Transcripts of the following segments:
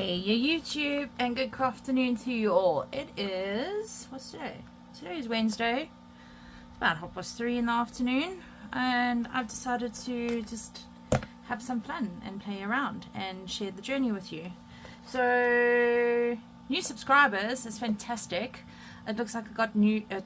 Hey, your YouTube, and good afternoon to you all. It is, what's today? Today is Wednesday. It's about 3:30 in the afternoon, and I've decided to just have some fun and play around and share the journey with you. So, new subscribers is fantastic. It looks like I got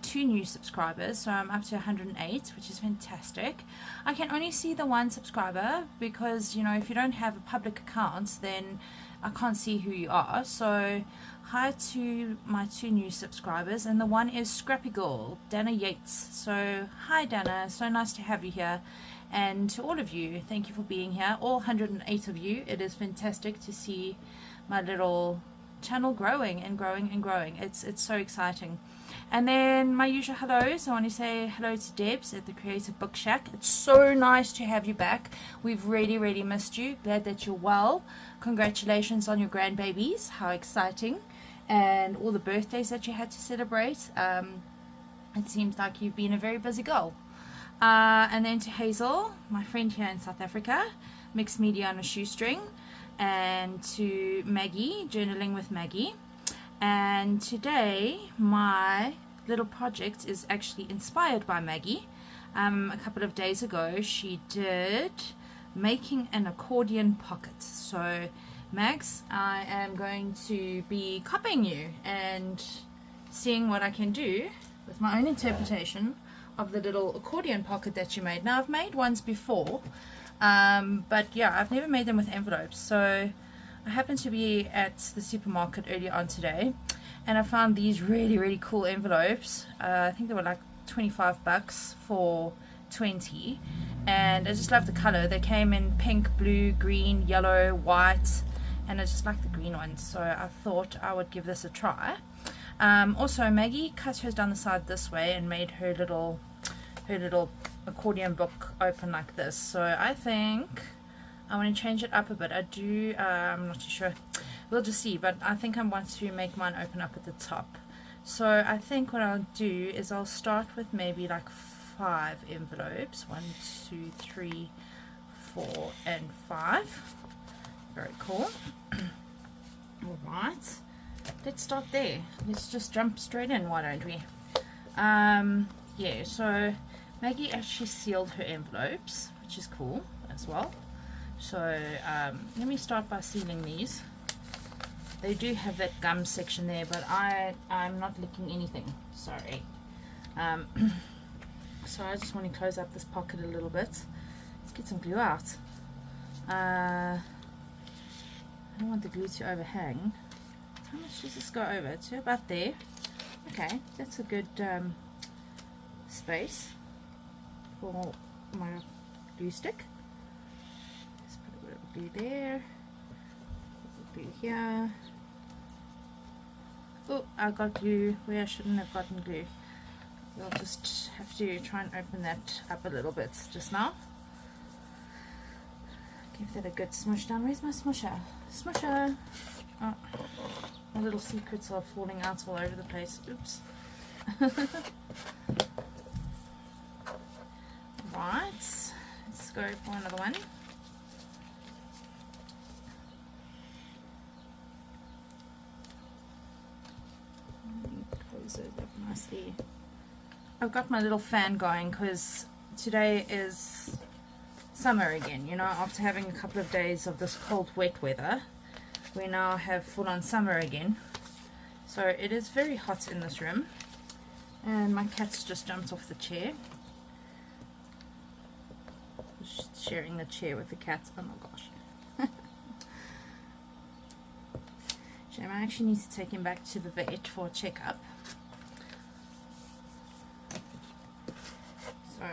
two new subscribers, so I'm up to 108, which is fantastic. I can only see the one subscriber because, you know, if you don't have a public account, then I can't see who you are. So hi to my two new subscribers, and the one is Scrappy Girl, Dana Yates. So hi Dana, so nice to have you here. And to all of you, thank you for being here, all 108 of you. It is fantastic to see my little channel growing and growing and growing. It's so exciting. And then my usual hellos. I want to say hello to Debs at the Creative Book Shack. It's so nice to have you back. We've really missed you. Glad that you're well. Congratulations on your grandbabies. How exciting. And all the birthdays that you had to celebrate. It seems like you've been a very busy girl. And then to Hazel, my friend here in South Africa, Mixed Media on a Shoestring. And to Maggie, Journaling with Maggie. And today my little project is actually inspired by Maggie. A couple of days ago she did making an accordion pocket. So Mags, I am going to be copying you and seeing what I can do with my own interpretation of the little accordion pocket that you made. Now I've made ones before, but yeah, I've never made them with envelopes. So I happened to be at the supermarket earlier on today, and I found these really cool envelopes. I think they were like 25 bucks for 20, and I just love the color. They came in pink, blue, green, yellow, white, and I just like the green ones, so I thought I would give this a try. Also Maggie cut hers down the side this way and made her little accordion book open like this. So I think I want to change it up a bit. I'm not too sure, we'll just see, but I think I want to make mine open up at the top. So I think what I'll do is I'll start with maybe like 5 envelopes. 1, 2, 3, 4 and 5. Very cool. Alright, let's start there. Let's just jump straight in, why don't we? Yeah, so Maggie actually sealed her envelopes, which is cool as well. So let me start by sealing these. They do have that gum section there, but I'm not licking anything, sorry. So I just want to close up this pocket a little bit. Let's get some glue out. I don't want the glue to overhang. How much does this go over? To about there. Okay, that's a good space for my glue stick. Just put a bit of glue there, glue here. Oh, I got glue where I shouldn't have gotten glue. We'll just have to try and open that up a little bit just now. Give that a good smush down. Where's my smusher? Smusher! Oh, my little secrets are falling out all over the place. Oops. Right, let's go for another one. Close it up nicely. I've got my little fan going because today is summer again, you know, after having a couple of days of this cold wet weather. We now have full-on summer again, so it is very hot in this room, and my cat's just jumped off the chair. Sharing the chair with the cat. Oh my gosh. Shame, I actually need to take him back to the vet for a checkup. So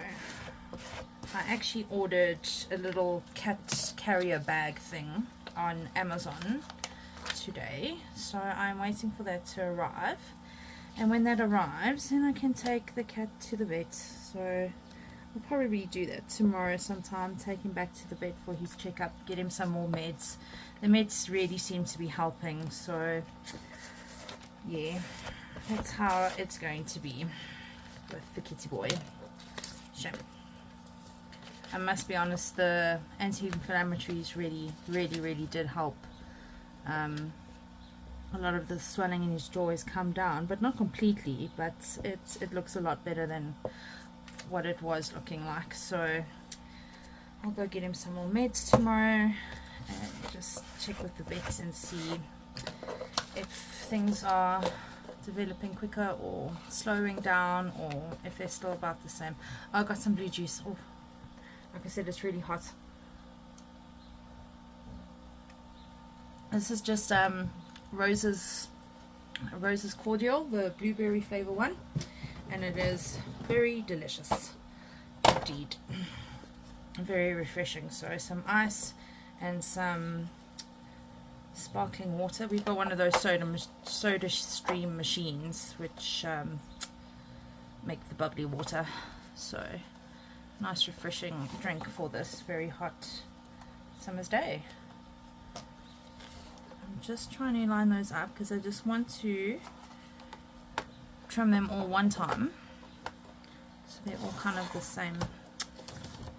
I actually ordered a little cat carrier bag thing on Amazon today, so I'm waiting for that to arrive, and when that arrives then I can take the cat to the vet. So I'll probably do that tomorrow sometime, take him back to the vet for his checkup, get him some more meds. The meds really seem to be helping, so yeah, that's how it's going to be with the kitty boy. Shame. I must be honest, the anti-inflammatories really did help a lot of the swelling in his jaw has come down, but not completely, but it looks a lot better than what it was looking like. So I'll go get him some more meds tomorrow and just check with the vets and see if things are developing quicker or slowing down, or if they're still about the same. Oh, I got some blue juice. Oh, like I said, it's really hot. This is just Rose's cordial, the blueberry flavor one, and it is very delicious indeed, very refreshing. So some ice and some sparkling water. We've got one of those soda stream machines which make the bubbly water, so nice refreshing drink for this very hot summer's day. I'm just trying to line those up because I just want to trim them all one time so they're all kind of the same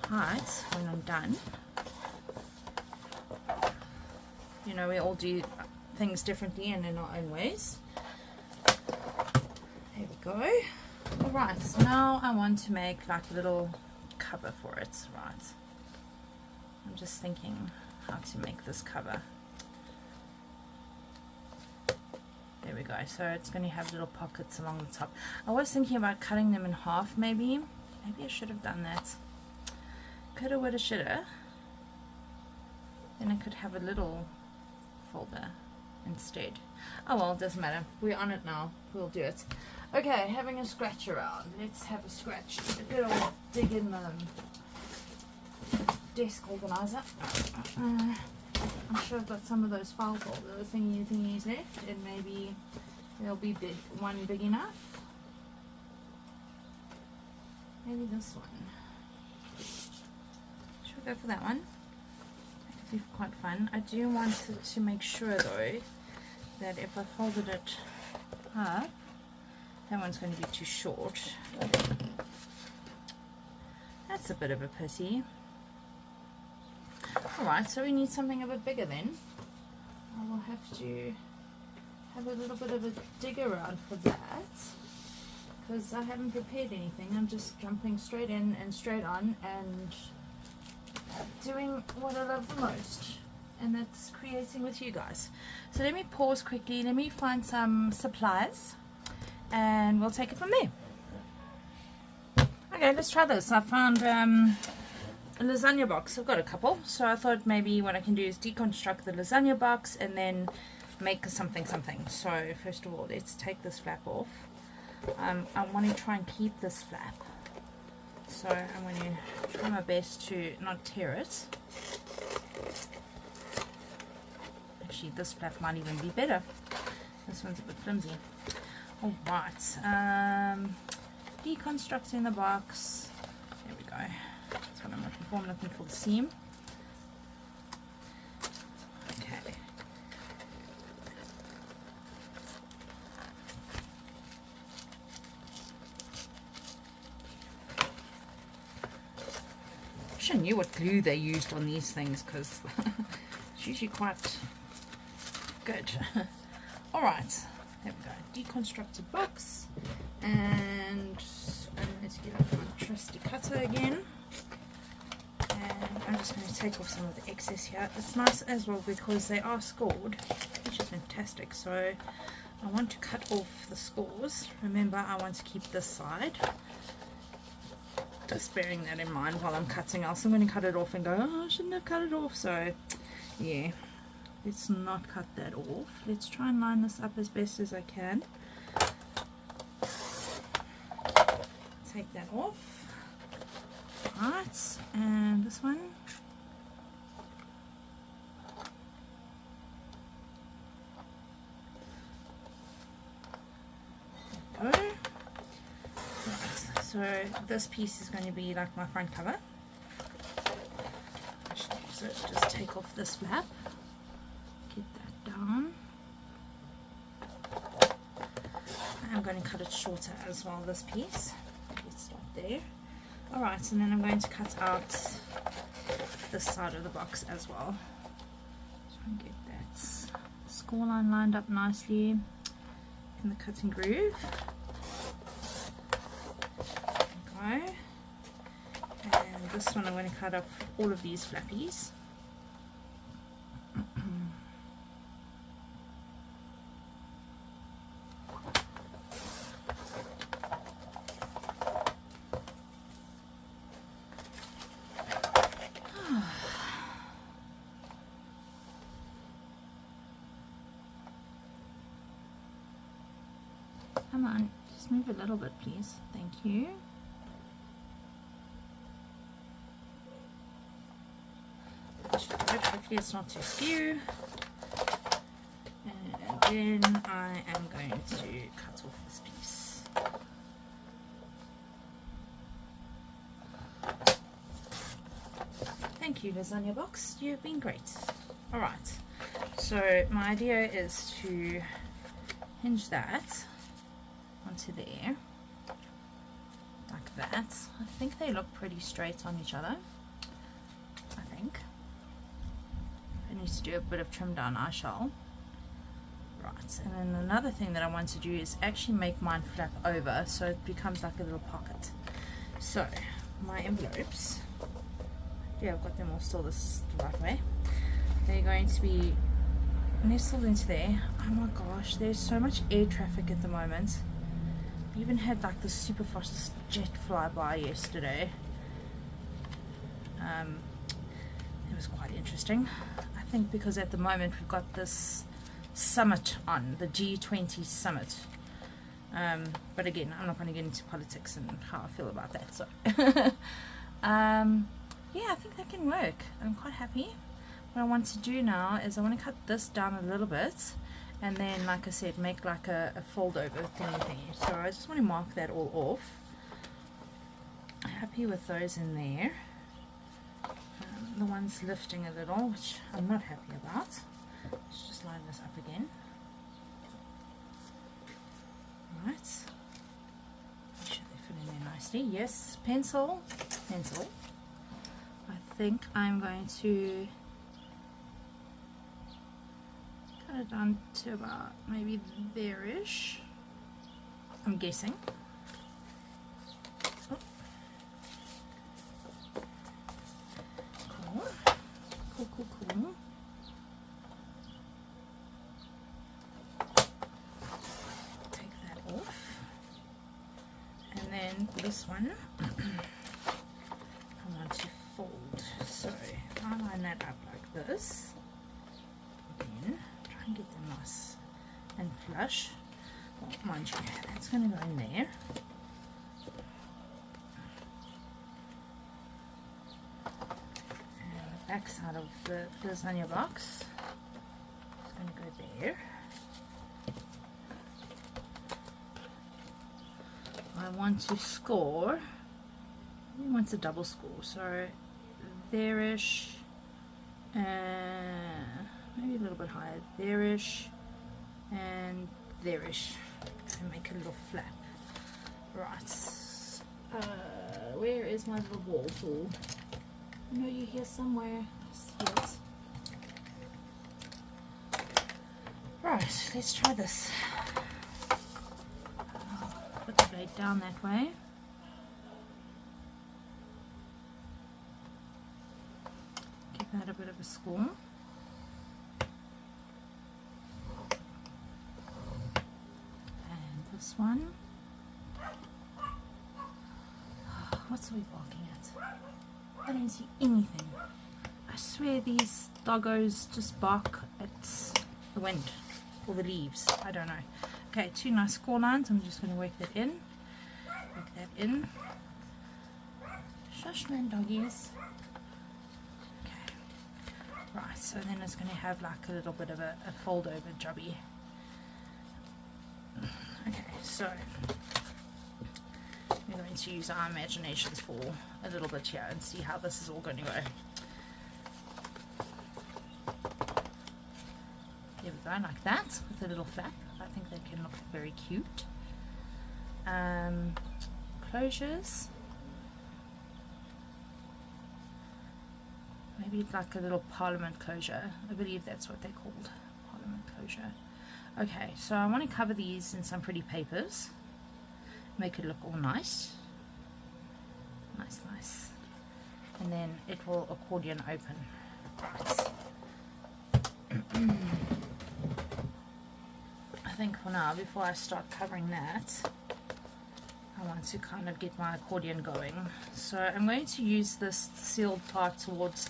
height when I'm done. You know, we all do things differently and in our own ways. There we go. Alright, so now I want to make like a little cover for it. Right, I'm just thinking how to make this cover. There we go. So it's going to have little pockets along the top. I was thinking about cutting them in half, maybe I should have done that. Coulda, woulda, shoulda. Then I could have a little folder instead. Oh well, it doesn't matter, we're on it now, we'll do it. Okay, having a scratch around. Let's have a scratch, a good old dig in the desk organizer. I'm sure I've got some of those file folder thingies left, and maybe there'll be one big enough. Maybe this one. Should we go for that one? Be quite fun. I do want to make sure though that if I folded it up, that one's going to be too short. That's a bit of a pity. Alright, so we need something a bit bigger then. I will have to have a little bit of a dig around for that, because I haven't prepared anything. I'm just jumping straight in and straight on and doing what I love the most, and that's creating with you guys. So let me pause quickly, let me find some supplies and we'll take it from there. Okay, let's try this. I found a lasagna box. I've got a couple, so I thought maybe what I can do is deconstruct the lasagna box and then make something. So first of all, let's take this flap off. I want to try and keep this flap, so I'm going to try my best to not tear it. Actually, this flap might even be better. This one's a bit flimsy. Alright, deconstructing the box. There we go. That's what I'm looking for. I'm looking for the seam. Okay. I wish I knew what glue they used on these things, because it's usually quite good. Alright, there we go. Deconstructed box, and let's get out my trusty cutter again. And I'm just going to take off some of the excess here. It's nice as well because they are scored, which is fantastic. So I want to cut off the scores. Remember, I want to keep this side. Just bearing that in mind while I'm cutting, else I'm going to cut it off and go, oh, I shouldn't have cut it off. So yeah, let's not cut that off. Let's try and line this up as best as I can. Take that off. Right, and this one. There we go. Right, so this piece is going to be like my front cover. So just take off this flap, get that down. I'm going to cut it shorter as well, this piece. Let's start there. Alright, and then I'm going to cut out this side of the box as well. Try and get that score line lined up nicely in the cutting groove. There we go. And this one I'm going to cut up all of these flappies. Come on, just move a little bit, please. Thank you. Hopefully it's not too skew. And then I am going to cut off this piece. Thank you, lasagna box. You've been great. Alright, so my idea is to hinge that onto there like that. I think they look pretty straight on each other. I think I need to do a bit of trim down eye shell. Right, and then another thing that I want to do is actually make mine flap over so it becomes like a little pocket. So my envelopes, yeah, I've got them all still this the right way. They're going to be nestled into there. Oh my gosh, there's so much air traffic at the moment. We even had like the super fast jet fly by yesterday. It was quite interesting. I think because at the moment we've got this summit on, the G20 summit. But again, I'm not going to get into politics and how I feel about that. So yeah, I think that can work. I'm quite happy. What I want to do now is I want to cut this down a little bit, and then, like I said, make like a fold over thingy. So I just want to mark that all off. Happy with those in there. The one's lifting a little, which I'm not happy about. Let's just line this up again. Right. Make sure they fit in there nicely. Yes, pencil. I think I'm going to cut it down to about maybe there-ish. I'm guessing. Oh. Cool. Take that off. And then this one I want to fold. So I line that up like this. Again, try and get them nice and flush. Well, mind you, that's going to go in there. Back side of the lasagna box is going to go there. I want to score. He wants a double score, so there-ish, maybe a little bit higher, there-ish, and there-ish, and make a little flap. Right. Where is my little wall tool? I know you're here somewhere. I see it. Right, let's try this. Put the blade down that way. Give that a bit of a score. And this one. What's we barking at? I don't see anything. I swear these doggos just bark at the wind or the leaves. I don't know. Okay, two nice score lines. I'm just going to work that in. Work that in. Shush, man, doggies. Okay. Right, so then it's going to have like a little bit of a fold over jobby. Okay, so we're going to use our imaginations for a little bit here and see how this is all going to go. There we go, like that, with a little flap. I think they can look very cute. Closures. Maybe like a little parliament closure. I believe that's what they're called. Parliament closure. Okay, so I want to cover these in some pretty papers, make it look all nice, nice, and then it will accordion open. Right. I think for now, before I start covering that, I want to kind of get my accordion going. So I'm going to use this sealed part towards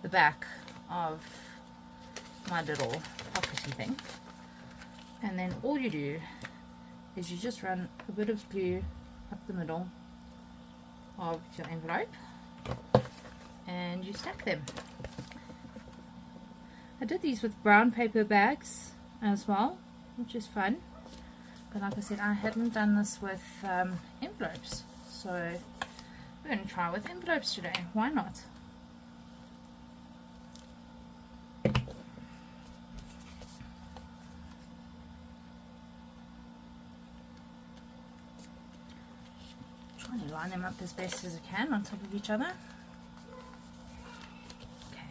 the back of my little pockety thing, and then all you do is you just run a bit of glue up the middle of your envelope and you stack them. I did these with brown paper bags as well, which is fun, but like I said, I hadn't done this with envelopes, so we're going to try with envelopes today. Why not? Trying to line them up as best as I can on top of each other.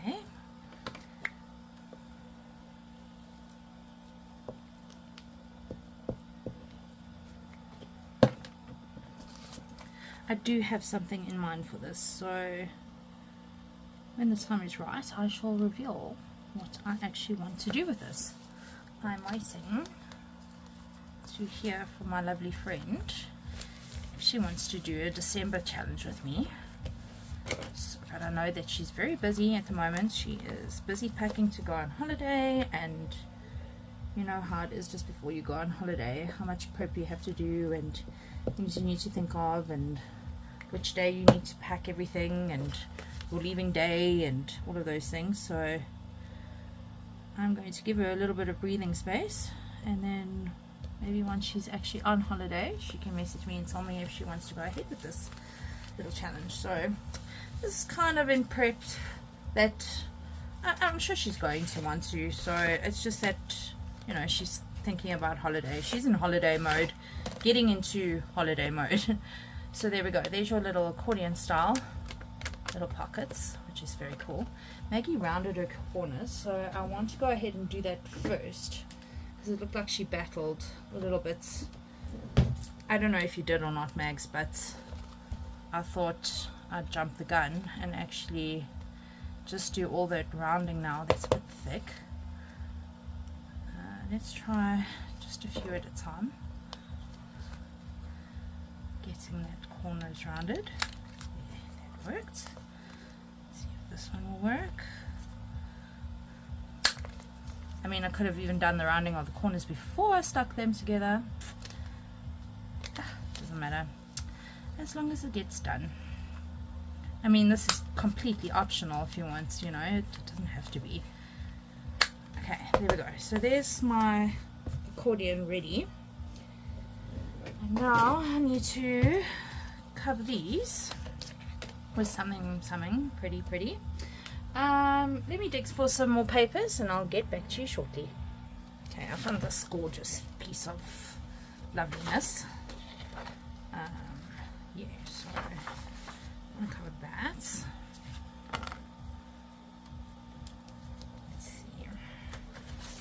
Okay. I do have something in mind for this, so when the time is right, I shall reveal what I actually want to do with this. I'm waiting to hear from my lovely friend if she wants to do a December challenge with me. So, but I know that she's very busy at the moment. She is busy packing to go on holiday, and you know how it is just before you go on holiday, how much prep you have to do and things you need to think of, and which day you need to pack everything, and your leaving day, and all of those things. So I'm going to give her a little bit of breathing space, and then maybe once she's actually on holiday, she can message me and tell me if she wants to go ahead with this little challenge. So this is kind of in prep that I'm sure she's going to want to. So it's just that, you know, she's thinking about holiday. She's in holiday mode, getting into holiday mode. So there we go. There's your little accordion style little pockets, which is very cool. Maggie rounded her corners, so I want to go ahead and do that first, because it looked like she battled a little bit. I don't know if you did or not, Mags, but I thought I'd jump the gun and actually just do all that rounding now. That's a bit thick. Let's try just a few at a time, getting that corners rounded. Yeah, that worked. Let's see if this one will work. I mean, I could have even done the rounding of the corners before I stuck them together. Doesn't matter, as long as it gets done. I mean, this is completely optional if you want, you know, it doesn't have to be. Okay, there we go. So there's my accordion ready. And now I need to cover these with something pretty. Let me dig for some more papers and I'll get back to you shortly. Okay, I found this gorgeous piece of loveliness. Yeah, so I'm gonna cover that. Let's see here.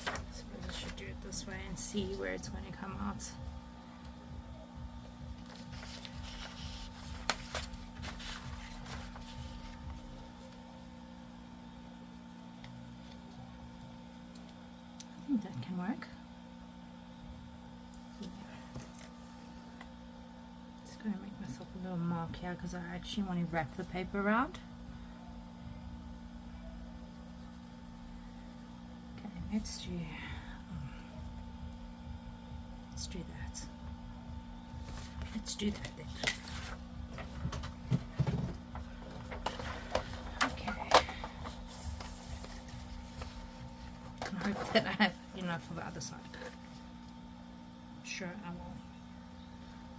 I suppose I should do it this way and see where it's going to come out. I think that can work. Just going to make myself a little mark here because I actually want to wrap the paper around. Okay, let's do that. Let's do that then. Okay. I hope that I have enough for the other side. I'm sure I will.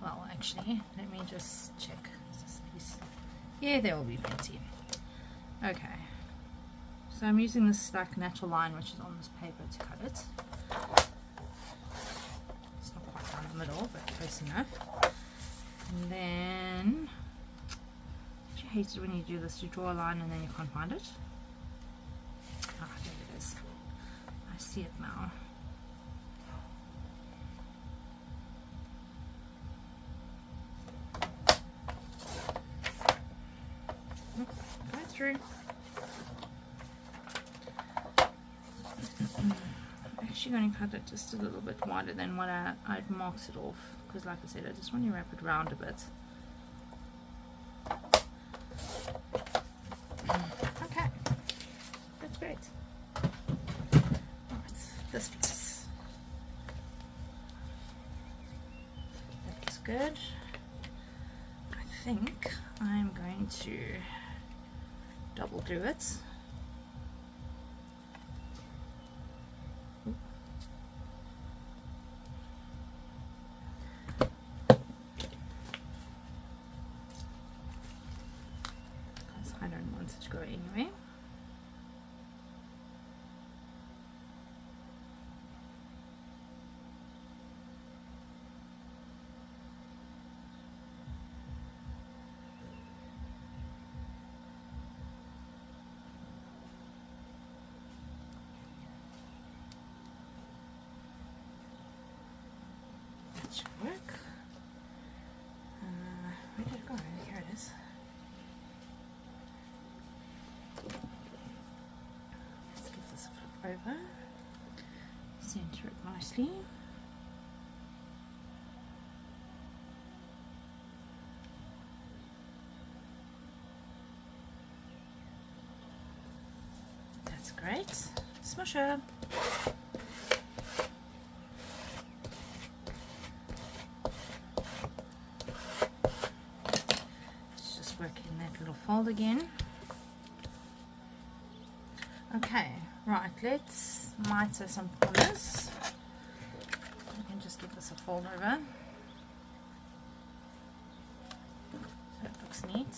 Well, actually, let me just check. Is this piece? Yeah, there will be plenty. Okay. So I'm using this like natural line which is on this paper to cut it. It's not quite down the middle, but close enough. And then, don't you hate it when you do this? You draw a line and then you can't find it. Ah, there it is. I see it now. through. I'm actually going to cut it just a little bit wider than what I'd marked it off, because like I said, I just want to wrap it round a bit. Okay, that's great. Alright, this piece. That looks good. I think I'm going to double glue it. Because I don't want it to go anywhere. Should work. Where did it go? Here it is. Let's give this a flip over. Center it nicely. That's great. Smush her. Fold again. Okay, right, let's miter some corners. We can just give this a fold over. So it looks neat.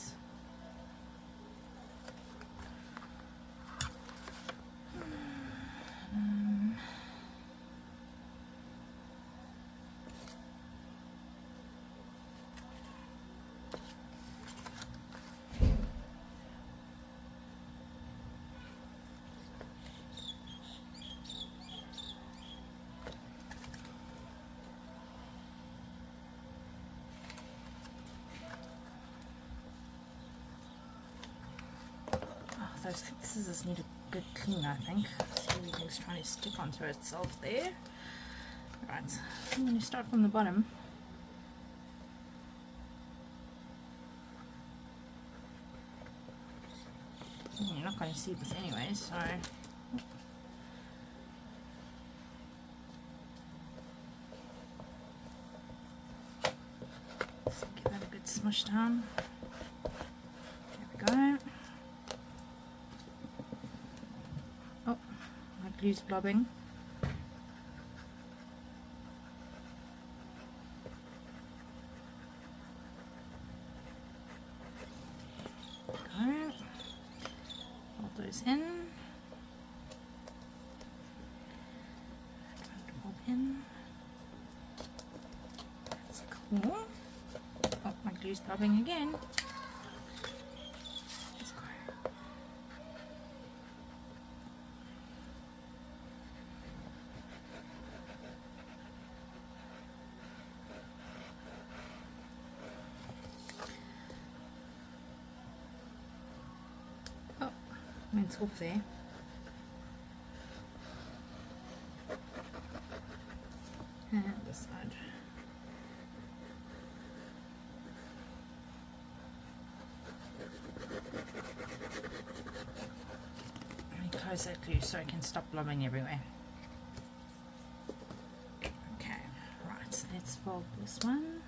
Those scissors need a good clean, I think. See, everything's trying to stick onto itself there. Right, I'm going to start from the bottom. You're not going to see this anyway, so let's give that a good smush down. There we go. Oh, my glue's blobbing. In. That's cool. Oh, my glue's popping again. Let's go. Went off there. And this side. Let me close that glue so I can stop blobbing everywhere. Okay, right, let's fold this one.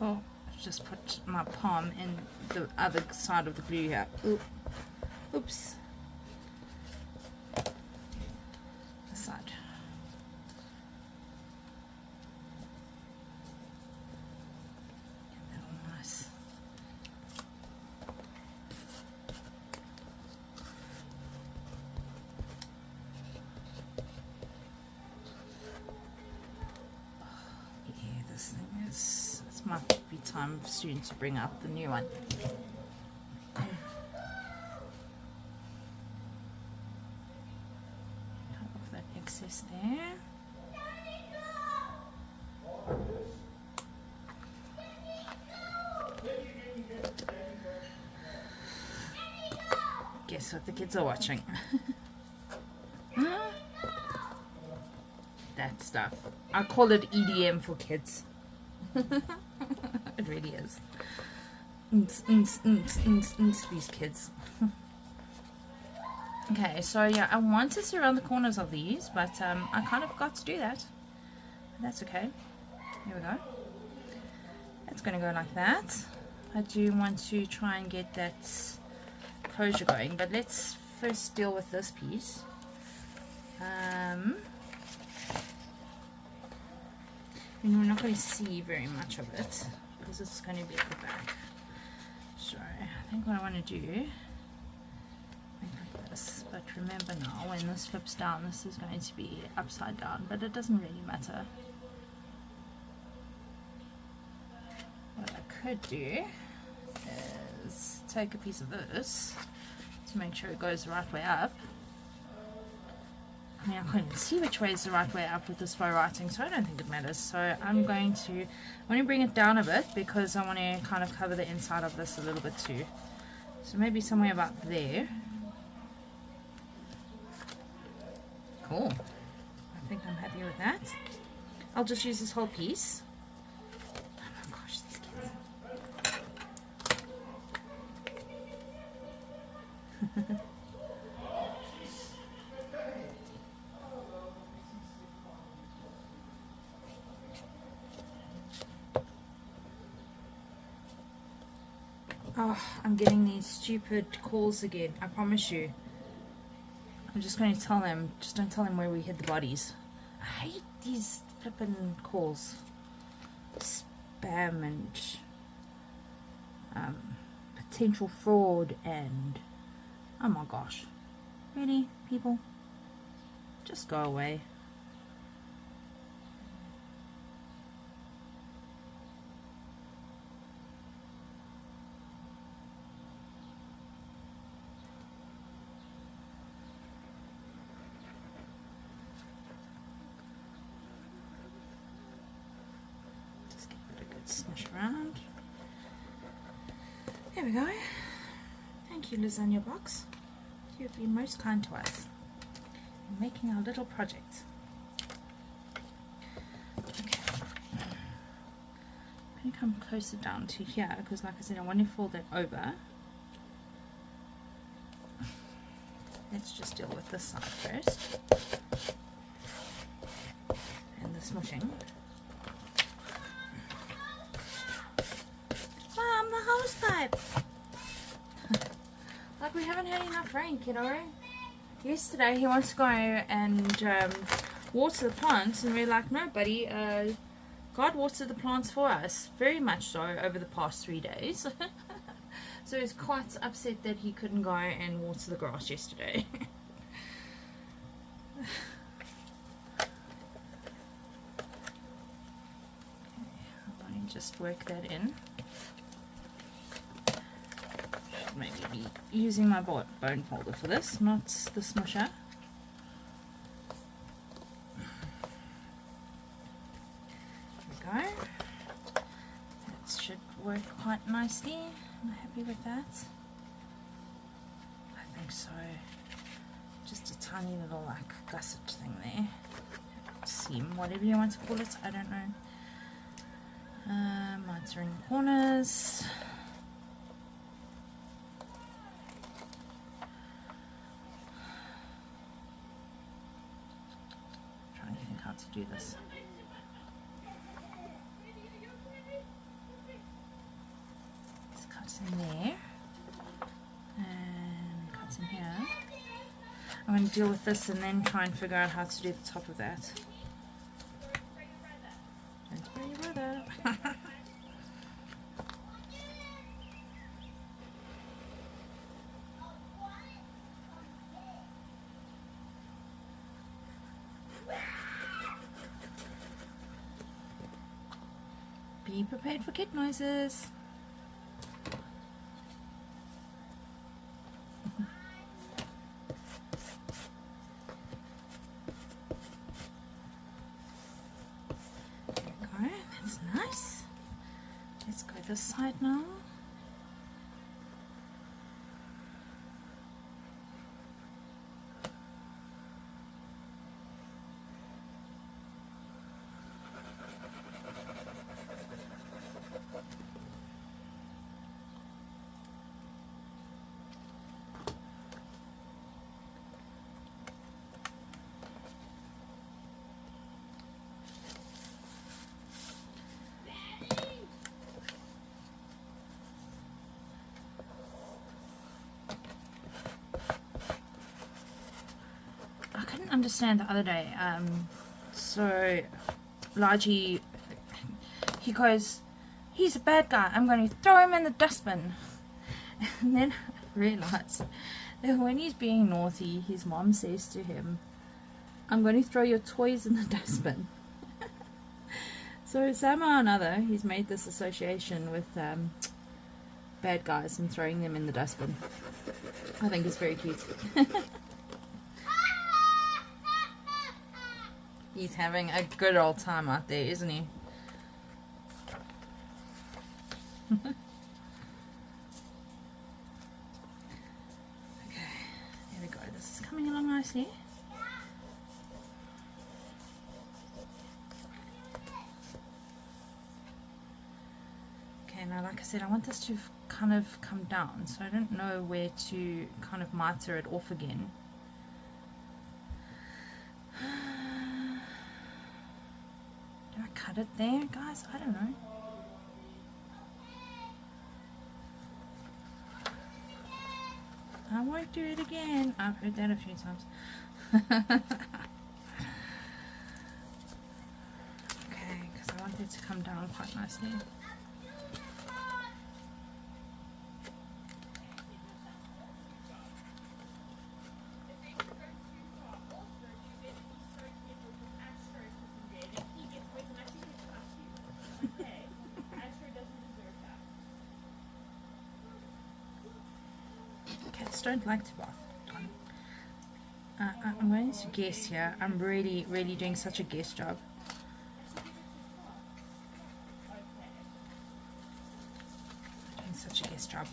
Oh, I've just put my palm in the other side of the glue here. Oop. Oops. This side. Get that all nice. might be time soon to bring out the new one. Cut off that excess there. Guess what the kids are watching? That stuff. I call it EDM for kids. It really is. These kids. Okay, so yeah, I want to surround the corners of these, but I kind of forgot to do that. That's okay. Here we go. It's going to go like that. I do want to try and get that closure going, but let's first deal with this piece. And we're not going to see very much of it because it's going to be at the back. So I think what I want to do, make like this, but remember now when this flips down, this is going to be upside down, but it doesn't really matter. What I could do is take a piece of this to make sure it goes the right way up. I mean, I can't even see which way is the right way up with this faux writing, so I don't think it matters. So I'm going to bring it down a bit because I want to kind of cover the inside of this a little bit too. So maybe somewhere about there. Cool. I think I'm happy with that. I'll just use this whole piece. Oh my gosh, these kids. Oh, I'm getting these stupid calls again. I promise you. I'm just going to tell them. Just don't tell them where we hid the bodies. I hate these flippin' calls. Spam and potential fraud and... Oh my gosh. Really, people? Just go away. Smush around. There we go. Thank you, Lasagna Box. You've been most kind to us in making our little project. Okay. I'm going to come closer down to here because, like I said, I want to fold it over. Let's just deal with this side first. And the smushing. The hose pipe. Like we haven't had enough rain, kiddo. Yesterday he wants to go and water the plants, and we're like, no, buddy. God watered the plants for us, very much so over the past 3 days. So he's quite upset that he couldn't go and water the grass yesterday. Let me just work that in. Maybe be using my bone folder for this, not the smusher. There we go. That should work quite nicely. I'm happy with that. I think so. Just a tiny little like gusset thing there. Seam, whatever you want to call it, I don't know. Mine's are in the corners. To do this. Just cut in there and cut in here. I'm going to deal with this and then try and figure out how to do the top of that. Don't spray your brother. Be prepared for kid noises. There we go, that's nice. Let's go this side now. Understand the other day, so Largy, he goes, he's a bad guy, I'm going to throw him in the dustbin. And then I realized that when he's being naughty, his mom says to him, I'm going to throw your toys in the dustbin. So somehow or another he's made this association with bad guys and throwing them in the dustbin. I think it's very cute. He's having a good old time out there, isn't he? Okay, there we go. This is coming along nicely. Okay, now like I said, I want this to kind of come down, so I don't know where to kind of miter it off again. Cut it there, guys? I don't know. I won't do it again. I've heard that a few times. Okay, because I want it to come down quite nicely. Don't like to bath. I'm going to guess here. I'm really doing such a guess job. Doing such a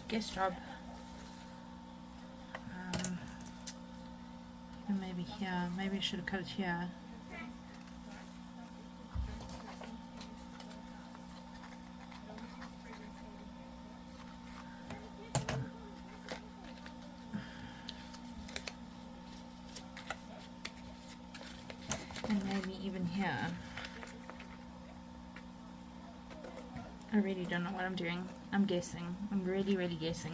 guess job. And maybe here. Maybe I should have cut it here. And maybe even here. I really don't know what I'm doing. I'm guessing. I'm really guessing.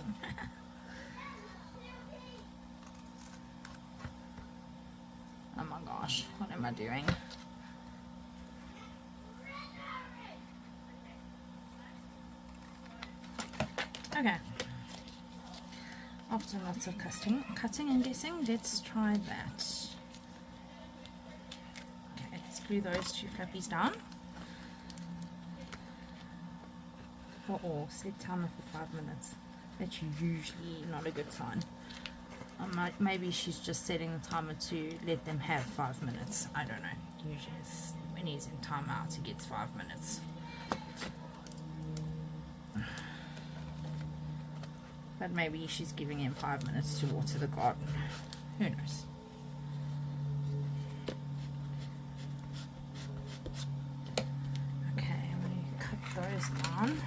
Oh my gosh, what am I doing? Okay. After lots of cutting and guessing, let's try that. Glue those two flappies down. Set timer for 5 minutes. That's usually not a good sign. Maybe she's just setting the timer to let them have 5 minutes. I don't know. Usually when he's in timeout, he gets 5 minutes. But maybe she's giving him 5 minutes to water the garden. Who knows? Those down.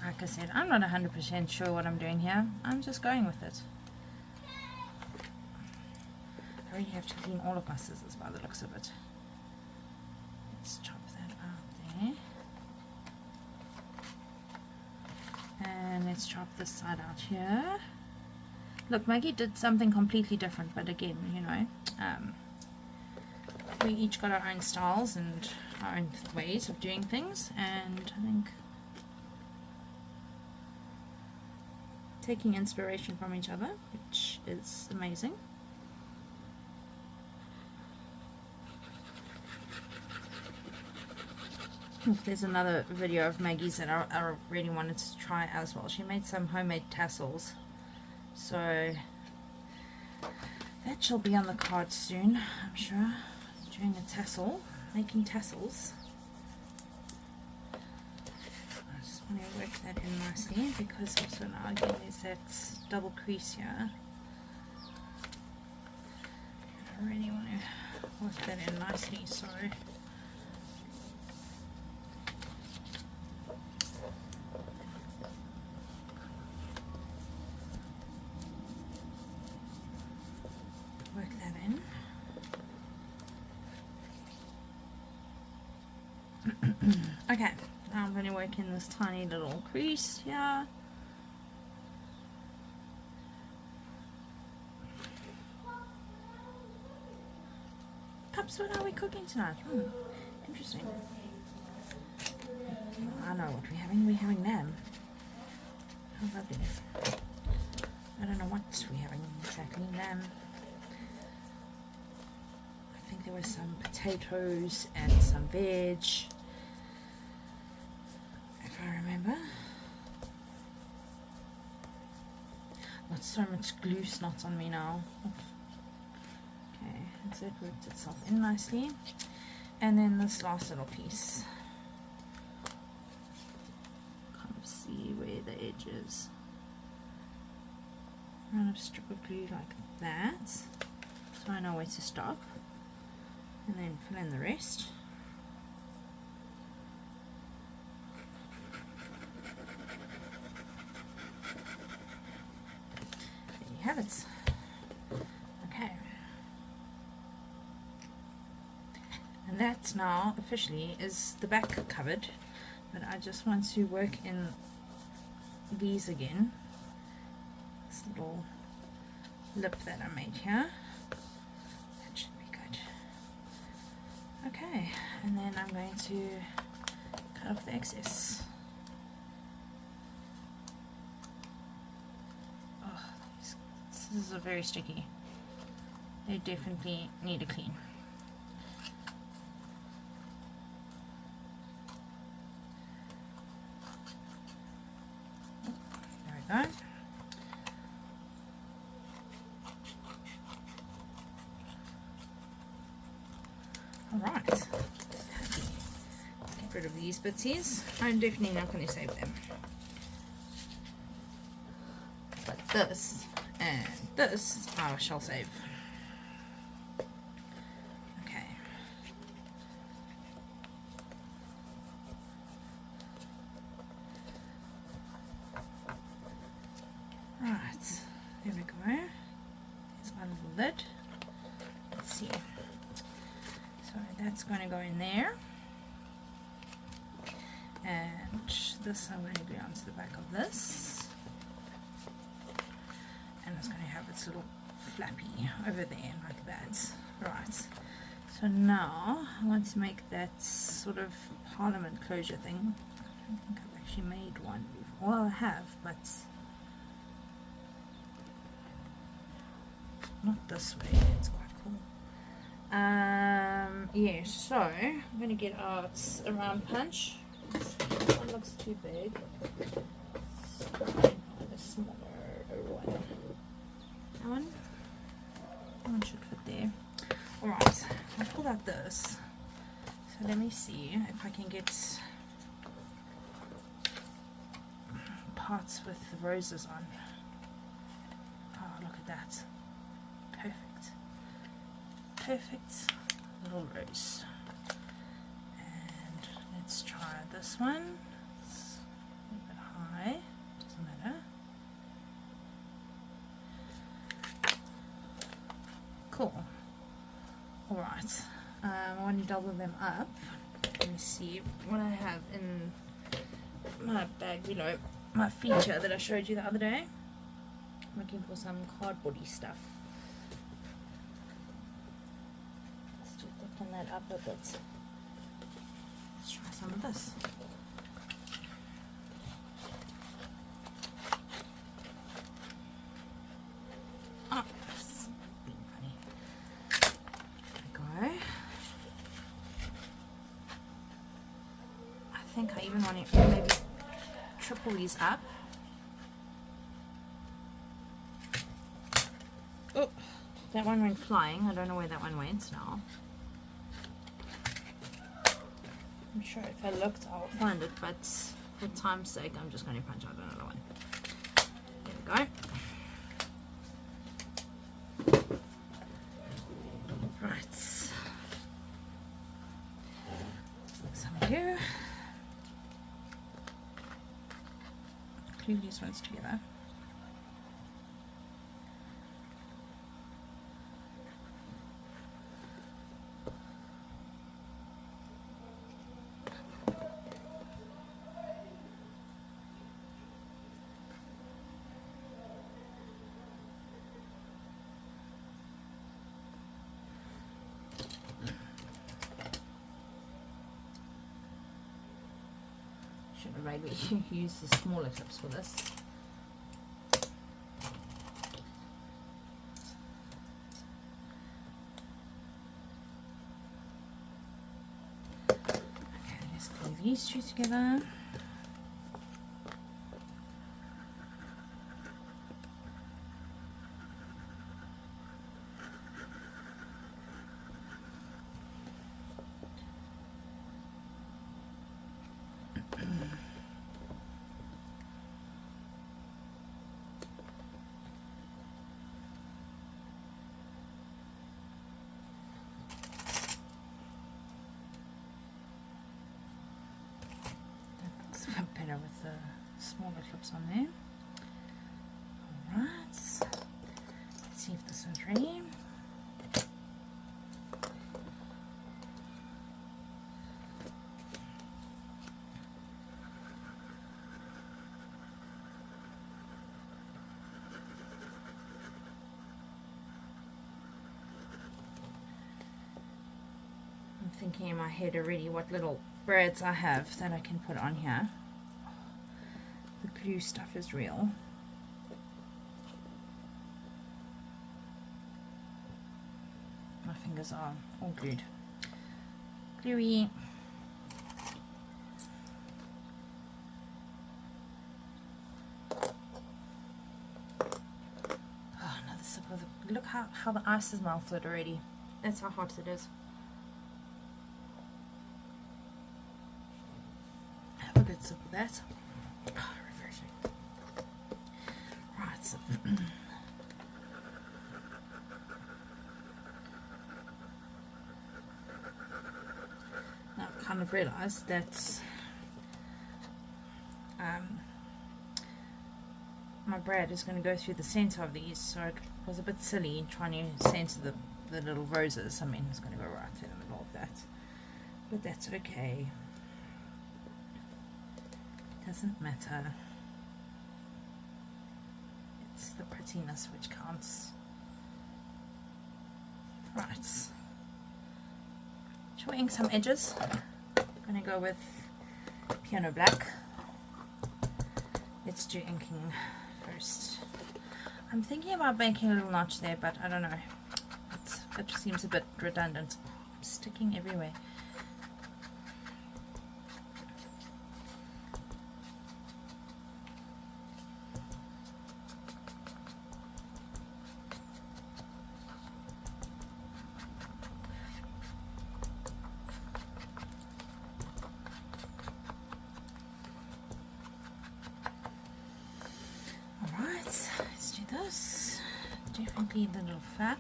Like I said, I'm not 100% sure what I'm doing here. I'm just going with it. I really have to clean all of my scissors by the looks of it. Let's chop that out there. And let's chop this side out here. Look, Maggie did something completely different, but again, you know, we each got our own styles and our own ways of doing things, and I think taking inspiration from each other, which is amazing. There's another video of Maggie's that I really wanted to try as well. She made some homemade tassels, so that shall be on the card soon, I'm sure. Doing a tassel, making tassels. I just want to work that in nicely, because also now again there's that double crease here. I really want to work that in nicely, so work that in. Okay, now I'm going to work in this tiny little crease here. Pups, what are we cooking tonight? Interesting. I know what we're having. We're having lamb. How lovely. I don't know what we're having exactly. Lamb. I think there were some potatoes and some veg, if I remember. Got so much glue snot on me now. Okay, so it worked itself in nicely. And then this last little piece. Kind of see where the edge is. Run a strip of glue like that, so I know where to stop. And then fill in the rest. There you have it. Okay. And that now officially is the back covered, but I just want to work in these again. This little lip that I made here. That should be good. Okay, and then I'm going to cut off the excess. Oh, these are very sticky. They definitely need a clean. There we go. Alright, get rid of these bitsies. I'm definitely not going to save them. But this and this I shall save. Okay. Right, there we go. There's my little lid. Let's see. So that's going to go in there, and this I'm going to glue onto the back of this, and it's going to have its little flappy over there like that. Right, so now I want to make that sort of parliament closure thing. I don't think I've actually made one before. Well, I have, but not this way. It's quite cool. Yeah, so I'm going to get out a round punch. This one looks too big, so I'm going to find a smaller one. That one should fit there. Alright, I'll pull out this. So let me see if I can get parts with the roses on. Oh, look at that. Perfect. Perfect little rose. And let's try this one. It's a little bit high, doesn't matter. Cool. Alright, I want to double them up. Let me see what I have in my bag below. My feature that I showed you the other day. I'm looking for some cardboardy stuff. Thicken that up a bit. Let's try some of this. Oh, that's being funny. There we go. think I even want to maybe triple these up. Oh, that one went flying. I don't know where that one went now. I'm sure if I looked I'll find it, but for time's sake I'm just going to punch out another one. There we go. Right. Some glue. Glue these ones together. Should have maybe used the smaller clips for this. Okay, let's glue these two together. Better with the smaller clips on there. Alright, let's see if this one's ready. I'm thinking in my head already what little brads I have that I can put on here. The glue stuff is real. My fingers are all glued. Gluey. Oh, another sip of the, look how the ice has melted already. That's how hot it is. Have a good sip of that. Oh, refreshing. Right, so now I've kind of realised that my brad is going to go through the centre of these, so it was a bit silly trying to centre the little roses. I mean, it's going to go right in the middle of that, but that's okay. Doesn't matter. It's the prettiness which counts. Right. Shall we ink some edges? I'm gonna go with piano black. Let's do inking first. I'm thinking about making a little notch there, but I don't know. It seems a bit redundant. I'm sticking everywhere. Let's do this. Definitely the little flap.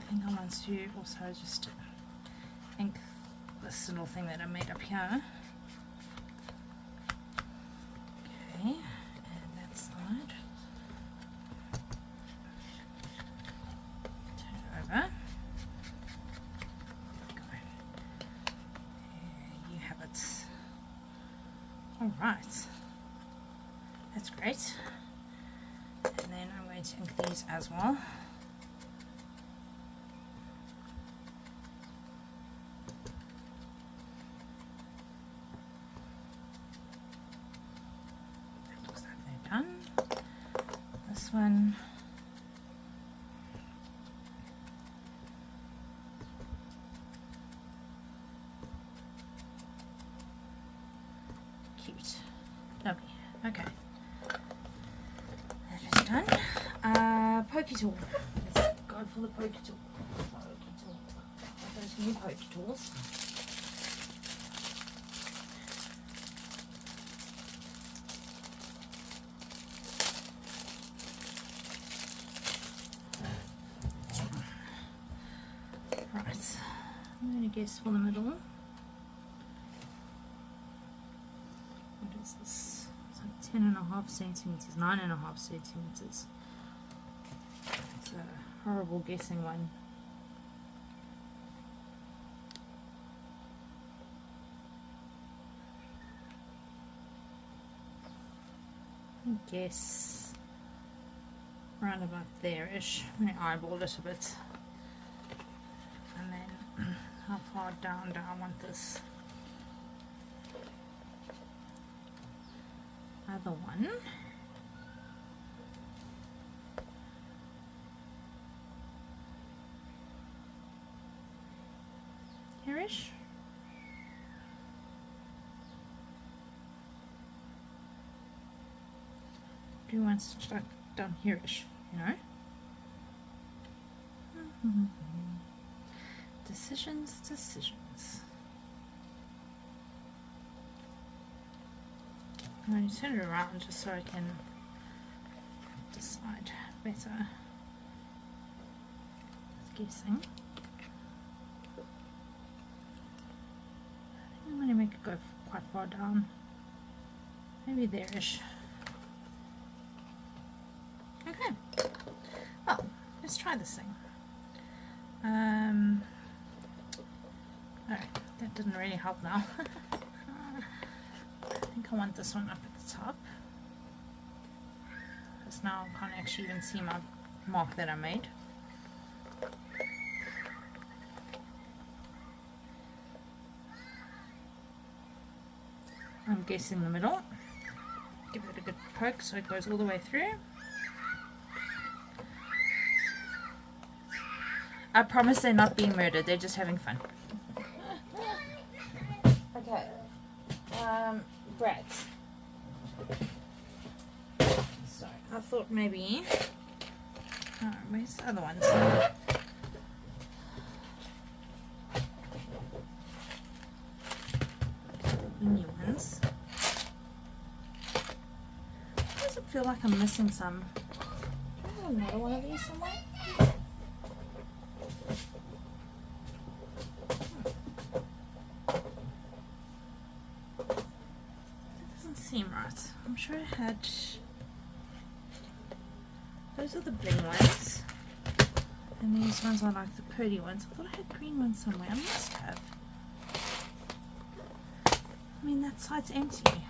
think I want to also just ink this little thing that I made up here. Okay, and that side. Turn it over. There you have it. Alright, that's great. And then I'm going to ink these as well. Done. This one. Cute. Lovely. Okay. That is done. Pokey tool. Let's go for the pokey tool. Those new pokey tools. I'm going to guess for the middle. What is this? It's like 10.5 centimeters, 9.5 centimeters. It's a horrible guessing one. I guess around about there-ish. I'm going to eyeball it a bit. And then how far down do I want this other one? Here-ish? Do you want to start down here-ish, you know? Decisions. I'm going to turn it around just so I can decide better. Just guessing. I think I'm going to make it go quite far down. Maybe there-ish. Okay. Well, let's try this thing. Alright, that didn't really help now. I think I want this one up at the top. Because now I can't actually even see my mark that I made. I'm guessing the middle. Give it a good poke so it goes all the way through. I promise they're not being murdered, they're just having fun. Okay. Brad. So, I thought maybe... Oh, where's the other ones? The new ones. Why does it feel like I'm missing some? Do I have another one of these somewhere? Seem right. I'm sure I had. Those are the bling ones, and these ones are like the pretty ones. I thought I had green ones somewhere. I must have. I mean, that side's empty.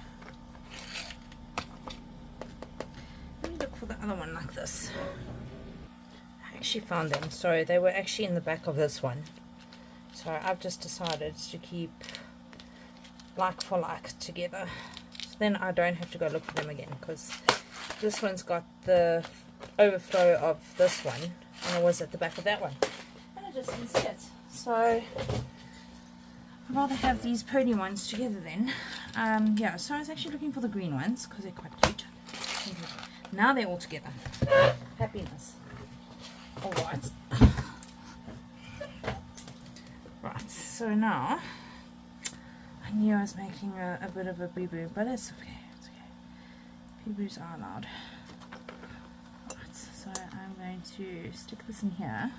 Let me look for the other one like this. I actually found them. Sorry, they were actually in the back of this one. So I've just decided to keep like for like together. Then I don't have to go look for them again, because this one's got the overflow of this one and it was at the back of that one and I just didn't see it, so I'd rather have these pony ones together then. Yeah, so I was actually looking for the green ones because they're quite cute. Now they're all together. Happiness. Alright. Right, so now I knew I was making a bit of a boo-boo, but it's okay, it's okay. Boo-boos are allowed. Right, so I'm going to stick this in here.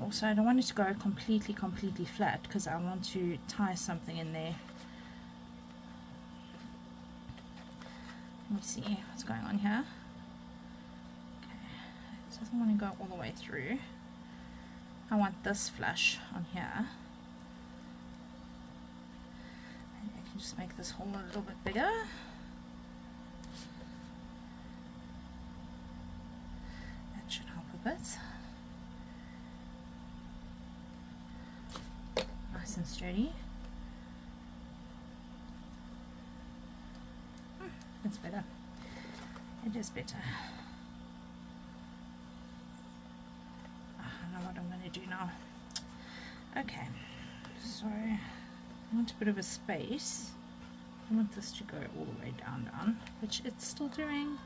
Also, I don't want it to go completely flat because I want to tie something in there. Let me see what's going on here. Okay, it doesn't want to go all the way through. I want this flush on here. And I can just make this hole a little bit bigger. That should help a bit. Nice and sturdy. That's better. It is better. I know what I'm going to do now. Okay, so I want a bit of a space. I want this to go all the way down, which it's still doing.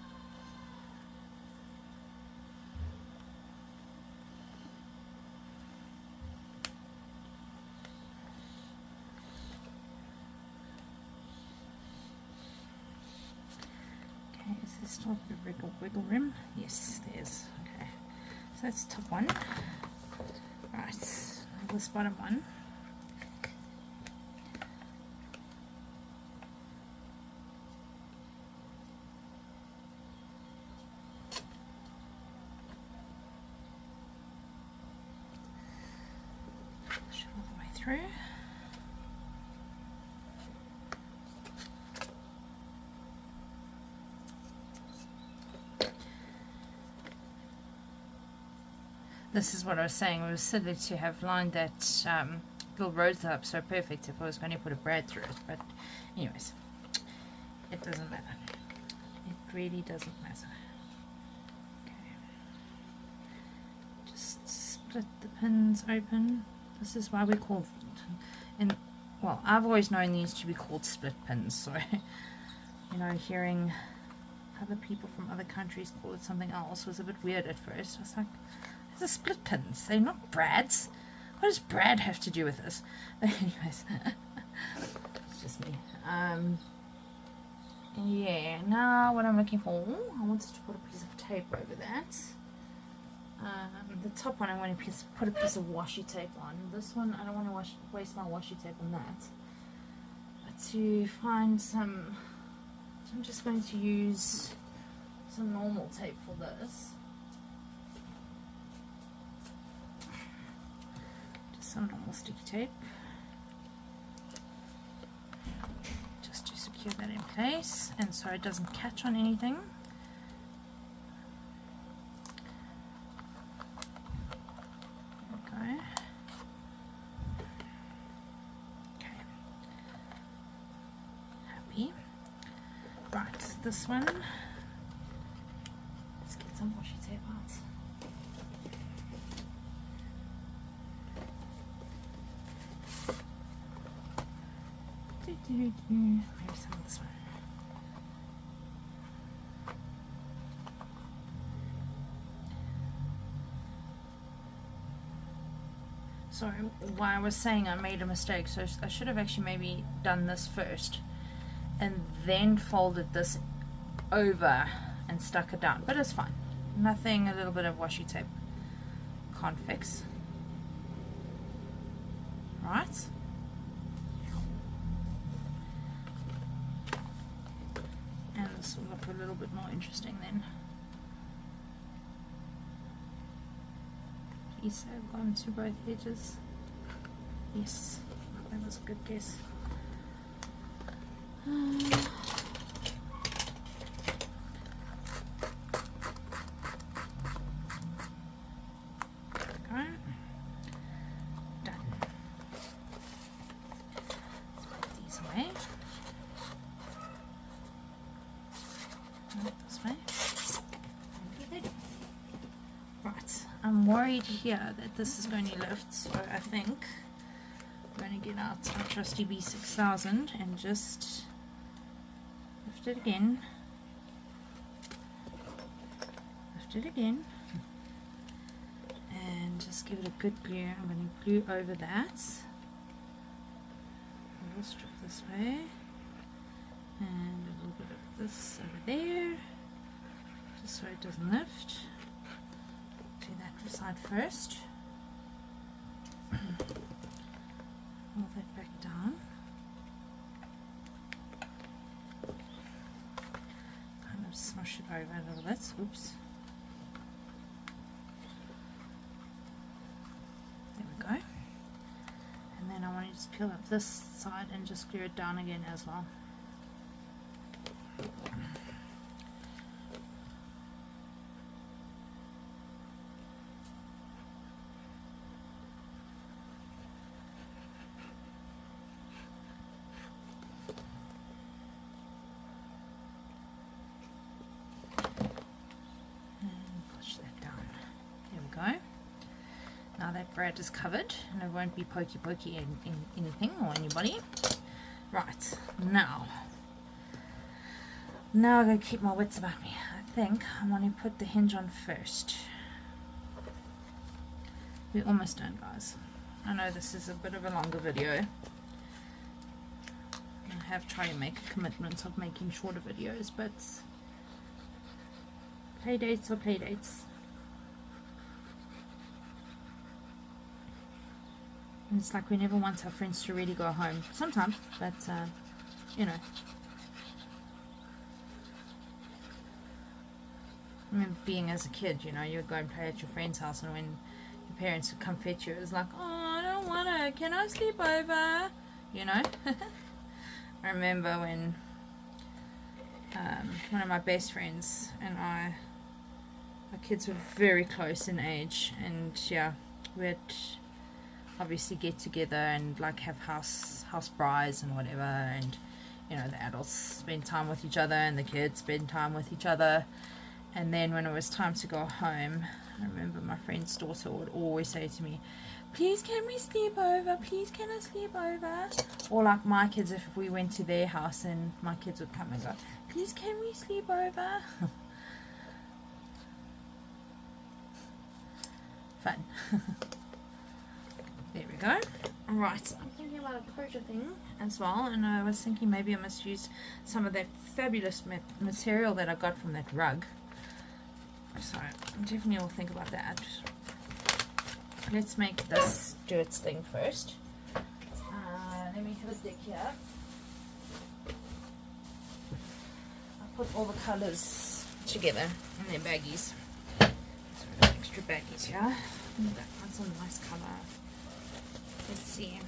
Is there still a wiggle room? Yes, there's. Okay, so that's top one. Right, now this bottom one. Push it all the way through. This is what I was saying. It was silly to have lined that little rose up so perfect if I was going to put a brad through it. But anyways, it doesn't matter. It really doesn't matter. Okay. Just split the pins open. This is why we call well, I've always known these to be called split pins. So, you know, hearing other people from other countries call it something else was a bit weird at first. I was like, they're split pins. They're not brads. What does brad have to do with this? But anyways, it's just me. Yeah, now what I'm looking for, I wanted to put a piece of tape over that. The top one I want to put a piece of washi tape on. This one I don't want to waste my washi tape on that. But to find some, I'm just going to use some normal tape for this. Some normal sticky tape just to secure that in place and so it doesn't catch on anything. There we go. Okay. Happy. Right, this one. Let's get some washi tape out. Maybe some of this one. Sorry, why I was saying I made a mistake. So I should have actually maybe done this first and then folded this over and stuck it down. But it's fine. Nothing a little bit of washi tape can't fix. Right? And this will look a little bit more interesting then. Please have gone to both edges. Yes, that was a good guess. Here that this is going to lift, so I think I'm going to get out our trusty B6000 and just lift it again, and just give it a good glue. I'm going to glue over that, a little strip this way and a little bit of this over there just so it doesn't lift. Do that side first. just peel up this side and just glue it down again as well. Now that bread is covered and it won't be pokey in anything or anybody. Right, now I gotta keep my wits about me. I think I want to put the hinge on first. We're almost done, guys. I know this is a bit of a longer video. I have tried to make a commitment of making shorter videos, but playdates are playdates. And it's like we never want our friends to really go home. Sometimes, but you know. I remember being as a kid, you know, you would go and play at your friend's house, and when your parents would come fetch you, it was like, oh, I don't want to, can I sleep over? You know? I remember when one of my best friends and I, our kids were very close in age, and yeah, we'd obviously get together and like have house brides and whatever, and you know, the adults spend time with each other and the kids spend time with each other. And then when it was time to go home, I remember my friend's daughter would always say to me, please can we sleep over, please can I sleep over? Or like my kids, if we went to their house and my kids would come and go, please can we sleep over? Fun. There we go. Alright, I'm thinking about a crochet thing as well, and I was thinking maybe I must use some of that fabulous material that I got from that rug. So I definitely will think about that. Let's make this do its thing first. Let me have a dig here. I'll put all the colours together in their baggies. So we've got extra baggies here. That's a nice colour. Let's see.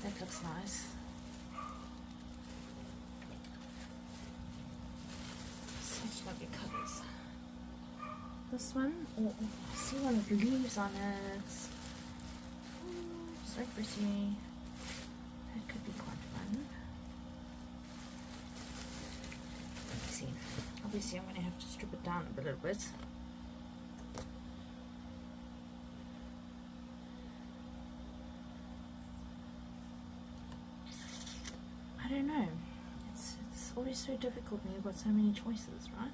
That looks nice. Such lovely colours. This one, oh, I see one with leaves on it. Oh, so pretty. That could be quite fun. Let's see. Obviously, I'm going to have to strip it down a little bit. I don't know. It's always so difficult when you've got so many choices, right?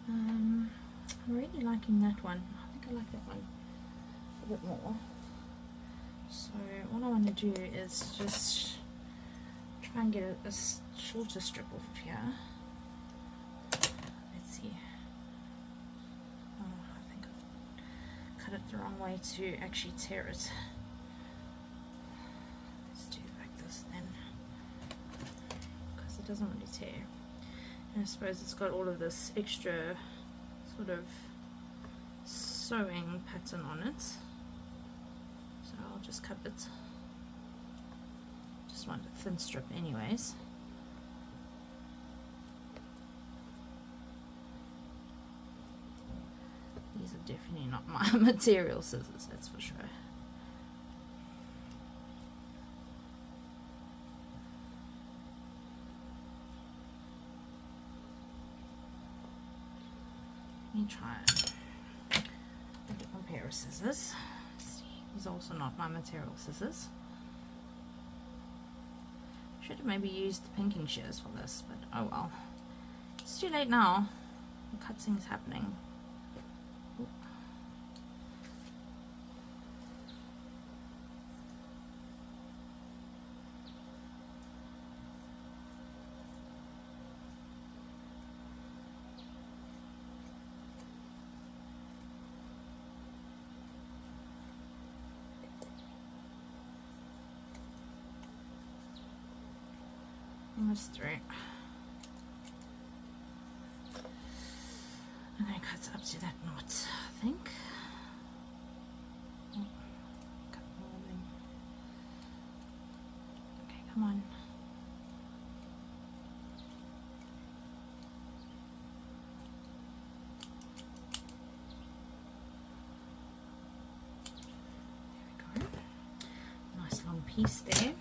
I'm really liking that one. I think I like that one a bit more. So what I want to do is just try and get a shorter strip off here. Let's see. Oh, I think I've cut it the wrong way to actually tear it. Let's do it like this then, because it doesn't really tear. And I suppose it's got all of this extra sort of sewing pattern on it. So I'll just cut it. Just want a thin strip anyways. These are definitely not my material scissors, that's for sure. Let me try a different pair of scissors. These are also not my material scissors. Should have maybe used the pinking shears for this, but oh well. It's too late now. The cutting's happening. Ooh. Almost through. And then cut up to that knot, I think. Oh, cut more than. Okay, come on. There we go. Nice long piece there.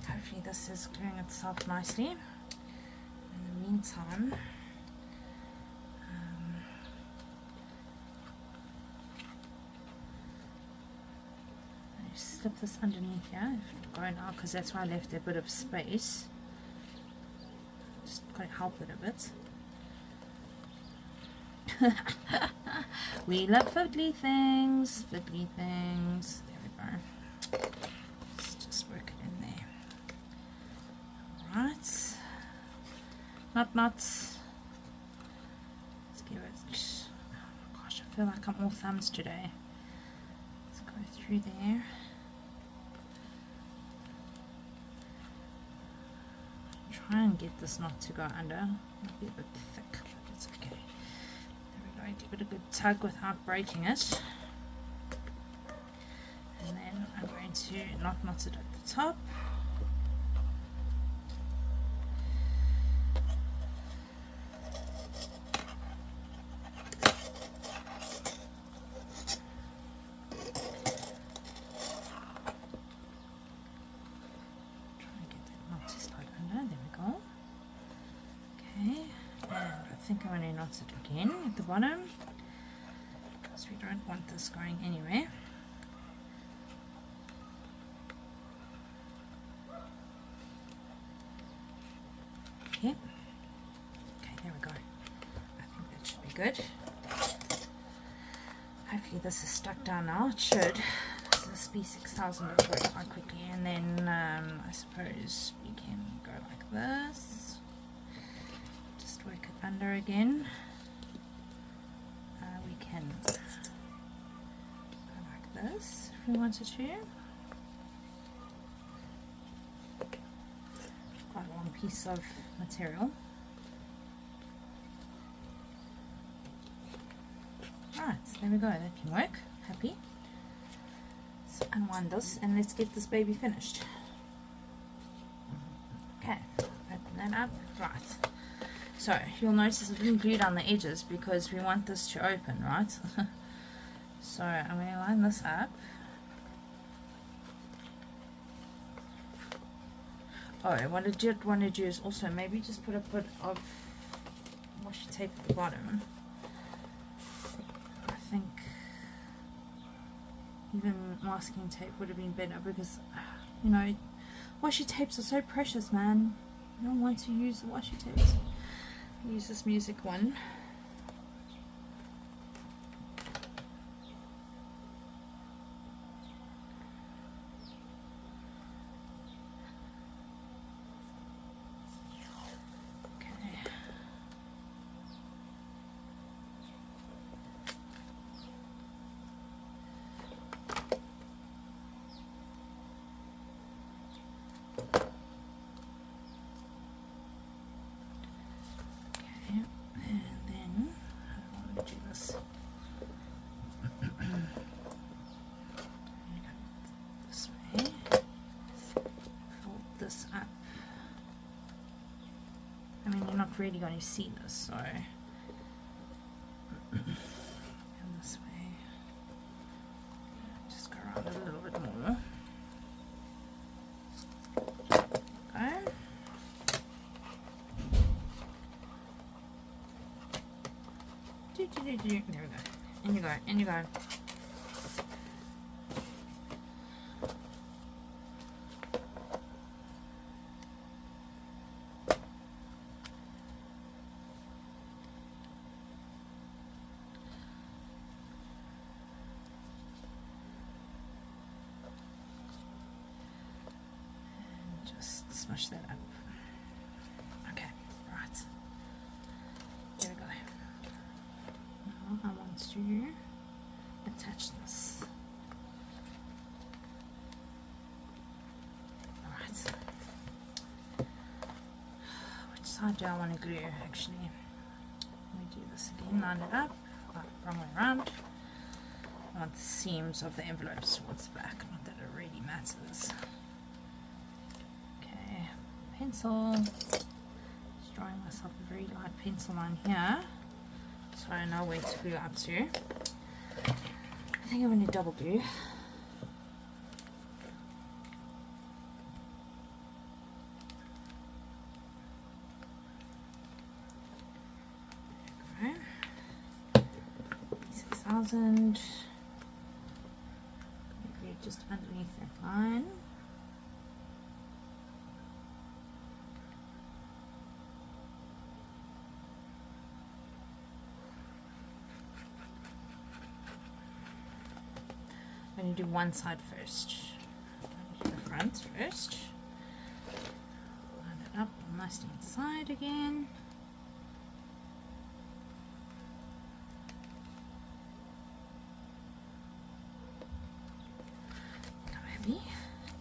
Hopefully this is gluing itself nicely. In the meantime, I slip this underneath here, if it going out, because that's why I left a bit of space. Just got to help it a bit. We love fiddly things, fiddly things. There we go. Let's just work it in there. Alright. Knots. Let's give it. Oh gosh, I feel like I'm all thumbs today. Let's go through there. Try and get this knot to go under. Might be a bit thick, but it's okay. There we go. Give it a good tug without breaking it. And then I'm going to knot it at the top. I'm going to knot it again at the bottom because we don't want this going anywhere. Okay, there we go. I think that should be good. Hopefully this is stuck down now. It should. This be 6,000 of work quite quickly, and then I suppose we can go like this. Work it under again. We can go like this if we wanted to. Quite a long piece of material. Right, so there we go, that can work. Happy. Let's unwind this and let's get this baby finished. Okay, open that up. Right. So you'll notice I didn't glue down the edges because we want this to open, right? So I'm going to line this up. Oh, what I did want to do is also maybe just put a bit of washi tape at the bottom. I think even masking tape would have been better because, you know, washi tapes are so precious, man. You don't want to use the washi tapes. Use this music one. Really going to see this, so and this way just go around it a little bit more. Okay. There we go. In you go, in you go. Smush that up. Okay, right. There we go. Now I want to attach this. Alright. Which side side do I want to glue actually? Let me do this again, line it up. Oh, wrong way around. I want the seams of the envelopes towards the back, not that it really matters. Okay, pencil. Just drawing myself a very light pencil line here, so I know where to glue up to. I think I'm going to double glue. Okay. 6,000. Just underneath that line. I'm going to do one side first. I'm going to do the front first. Line it up almost inside again.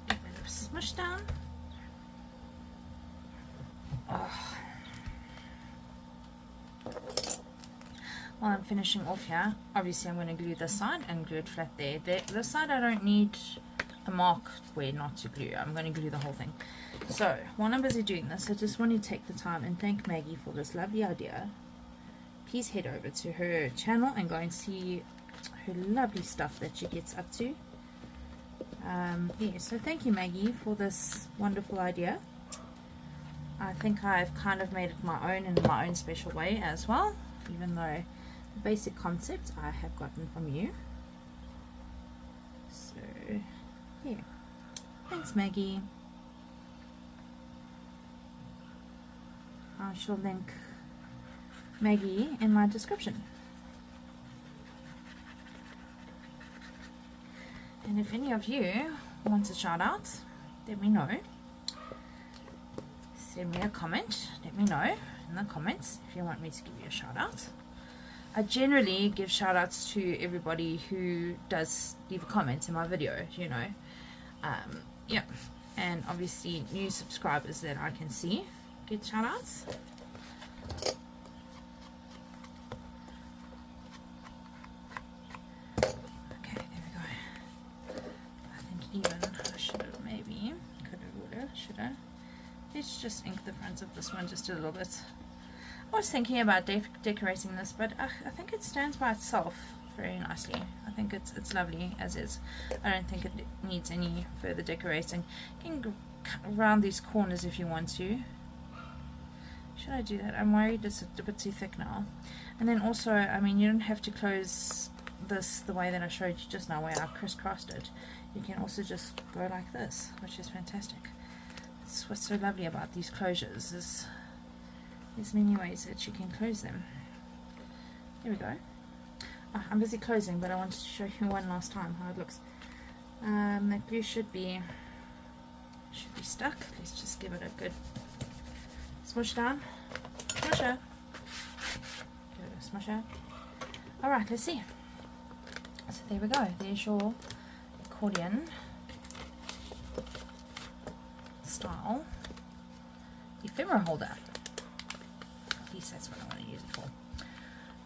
Get a bit of smush down. Oh. While I'm finishing off here, obviously I'm going to glue this side and glue it flat there. This side I don't need a mark where not to glue. I'm going to glue the whole thing. So while I'm busy doing this, I just want to take the time and thank Maggie for this lovely idea. Please head over to her channel and go and see her lovely stuff that she gets up to. Yeah, so thank you, Maggie, for this wonderful idea. I think I've kind of made it my own in my own special way as well, even though the basic concept I have gotten from you. So yeah, thanks, Maggie. I shall link Maggie in my description. And if any of you want a shout out, let me know. Send me a comment. Let me know in the comments if you want me to give you a shout out. I generally give shout outs to everybody who does leave a comment in my video, you know. Yeah, and obviously new subscribers that I can see get shout outs. Let's just ink the front of this one just a little bit. I was thinking about decorating this, but I think it stands by itself very nicely. I think it's lovely as is. I don't think it needs any further decorating. You can cut around these corners if you want to. Should I do that? I'm worried it's a bit too thick now. And then also, I mean, you don't have to close this the way that I showed you just now, where I crisscrossed it. You can also just go like this, which is fantastic. That's what's so lovely about these closures, is there's many ways that you can close them. There we go. I'm busy closing, but I wanted to show you one last time how it looks. That glue should be stuck. Let's just give it a good smush down. Smusher. Give it a smusher. Alright, let's see. So there we go. There's your accordion style ephemera holder. At least that's what I want to use it for.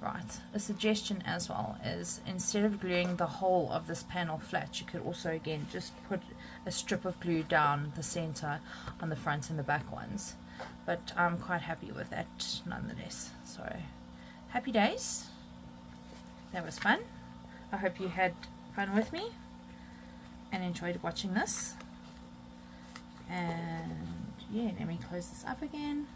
Right, a suggestion as well is, instead of gluing the whole of this panel flat, you could also again just put a strip of glue down the center on the front and the back ones, but I'm quite happy with that nonetheless. So happy days. That was fun. I hope you had fun with me and enjoyed watching this. And yeah, let me close this up again.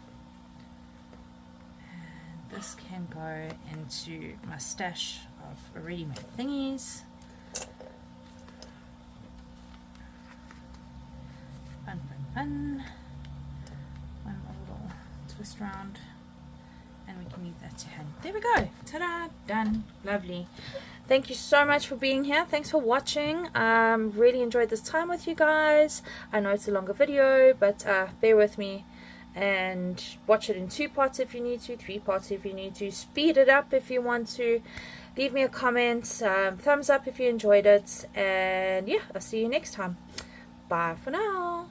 And this can go into my stash of already made thingies. Fun, fun, fun. One more little twist round, and we can leave that to hang. There we go. Ta-da! Done. Lovely. Thank you so much for being here. Thanks for watching. Really enjoyed this time with you guys. I know it's a longer video, but bear with me and watch it in 2 parts if you need to, 3 parts if you need to. Speed it up if you want to. Leave me a comment, thumbs up if you enjoyed it, and yeah, I'll see you next time. Bye for now.